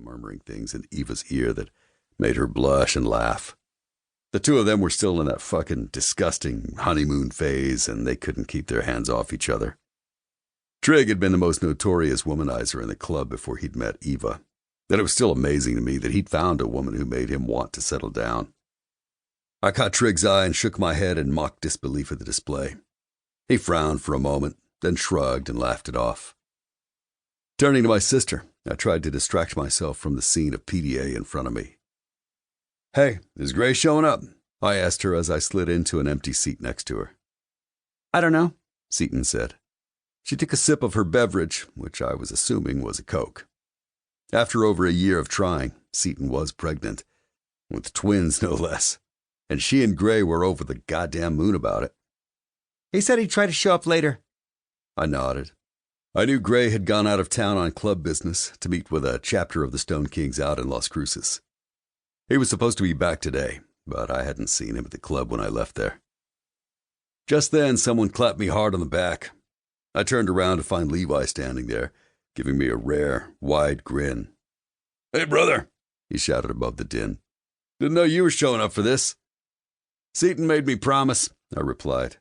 murmuring things in Eva's ear that made her blush and laugh. The two of them were still in that fucking disgusting honeymoon phase, and they couldn't keep their hands off each other. Trig had been the most notorious womanizer in the club before he'd met Eva, and it was still amazing to me that he'd found a woman who made him want to settle down. I caught Trig's eye and shook my head in mock disbelief at the display. He frowned for a moment, then shrugged and laughed it off. Turning to my sister, I tried to distract myself from the scene of PDA in front of me. "Hey, is Gray showing up?" I asked her as I slid into an empty seat next to her. "I don't know," Seton said. She took a sip of her beverage, which I was assuming was a Coke. After over a year of trying, Seton was pregnant, with twins no less, and she and Gray were over the goddamn moon about it. "He said he'd try to show up later." I nodded. I knew Gray had gone out of town on club business to meet with a chapter of the Stone Kings out in Las Cruces. He was supposed to be back today, but I hadn't seen him at the club when I left there. Just then, someone clapped me hard on the back. I turned around to find Levi standing there, giving me a rare, wide grin. "Hey, brother," he shouted above the din. "Didn't know you were showing up for this." "Seton made me promise," I replied.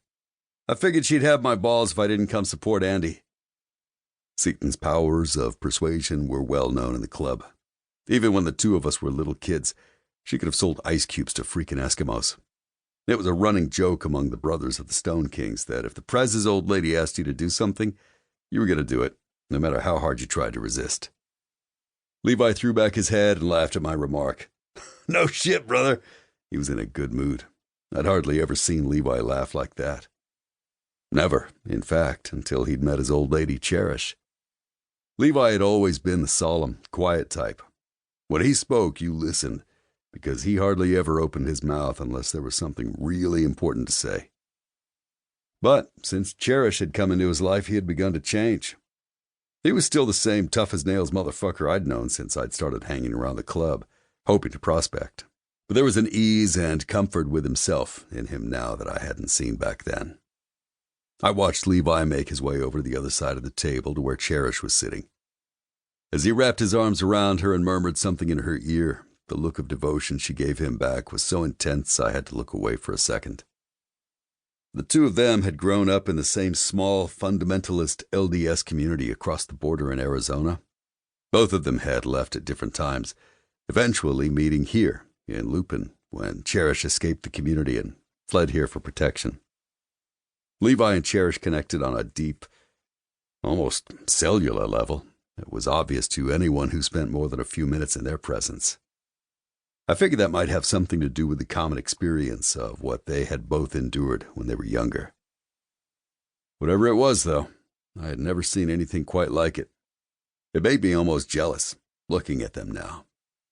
"I figured she'd have my balls if I didn't come support Andi." Seton's powers of persuasion were well known in the club. Even when the two of us were little kids, she could have sold ice cubes to freaking Eskimos. It was a running joke among the brothers of the Stone Kings that if the Prez's old lady asked you to do something, you were going to do it, no matter how hard you tried to resist. Levi threw back his head and laughed at my remark. "No shit, brother." He was in a good mood. I'd hardly ever seen Levi laugh like that. Never, in fact, until he'd met his old lady, Cherish. Levi had always been the solemn, quiet type. When he spoke, you listened, because he hardly ever opened his mouth unless there was something really important to say. But since Cherish had come into his life, he had begun to change. He was still the same tough-as-nails motherfucker I'd known since I'd started hanging around the club, hoping to prospect. But there was an ease and comfort with himself in him now that I hadn't seen back then. I watched Levi make his way over to the other side of the table to where Cherish was sitting. As he wrapped his arms around her and murmured something in her ear, the look of devotion she gave him back was so intense I had to look away for a second. The two of them had grown up in the same small, fundamentalist LDS community across the border in Arizona. Both of them had left at different times, eventually meeting here in Lupin when Cherish escaped the community and fled here for protection. Levi and Cherish connected on a deep, almost cellular level. It was obvious to anyone who spent more than a few minutes in their presence. I figured that might have something to do with the common experience of what they had both endured when they were younger. Whatever it was, though, I had never seen anything quite like it. It made me almost jealous, looking at them now.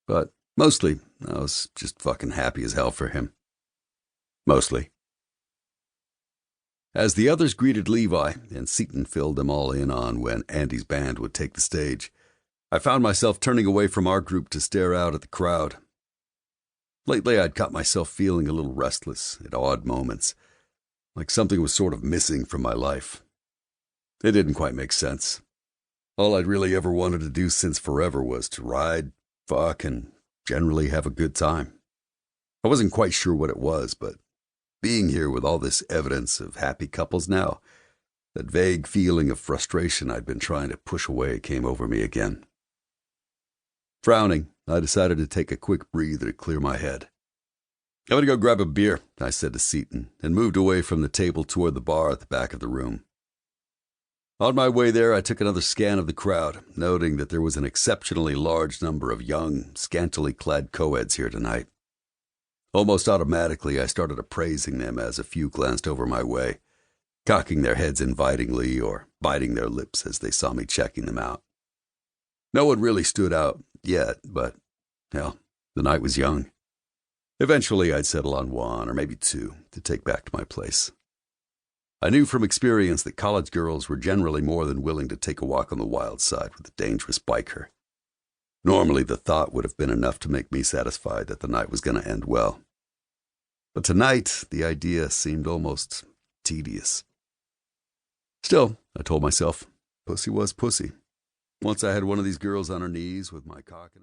But mostly, I was just fucking happy as hell for him. Mostly. As the others greeted Levi, and Seton filled them all in on when Andi's band would take the stage, I found myself turning away from our group to stare out at the crowd. Lately, I'd caught myself feeling a little restless at odd moments, like something was sort of missing from my life. It didn't quite make sense. All I'd really ever wanted to do since forever was to ride, fuck, and generally have a good time. I wasn't quite sure what it was, but being here with all this evidence of happy couples now, that vague feeling of frustration I'd been trying to push away came over me again. Frowning, I decided to take a quick breather to clear my head. "I'm going to go grab a beer," I said to Seton, and moved away from the table toward the bar at the back of the room. On my way there, I took another scan of the crowd, noting that there was an exceptionally large number of young, scantily clad co-eds here tonight. Almost automatically, I started appraising them as a few glanced over my way, cocking their heads invitingly or biting their lips as they saw me checking them out. No one really stood out yet, but, hell, the night was young. Eventually, I'd settle on one or maybe two to take back to my place. I knew from experience that college girls were generally more than willing to take a walk on the wild side with a dangerous biker. Normally, the thought would have been enough to make me satisfied that the night was going to end well. But tonight, the idea seemed almost tedious. Still, I told myself, pussy was pussy. Once I had one of these girls on her knees with my cock in her...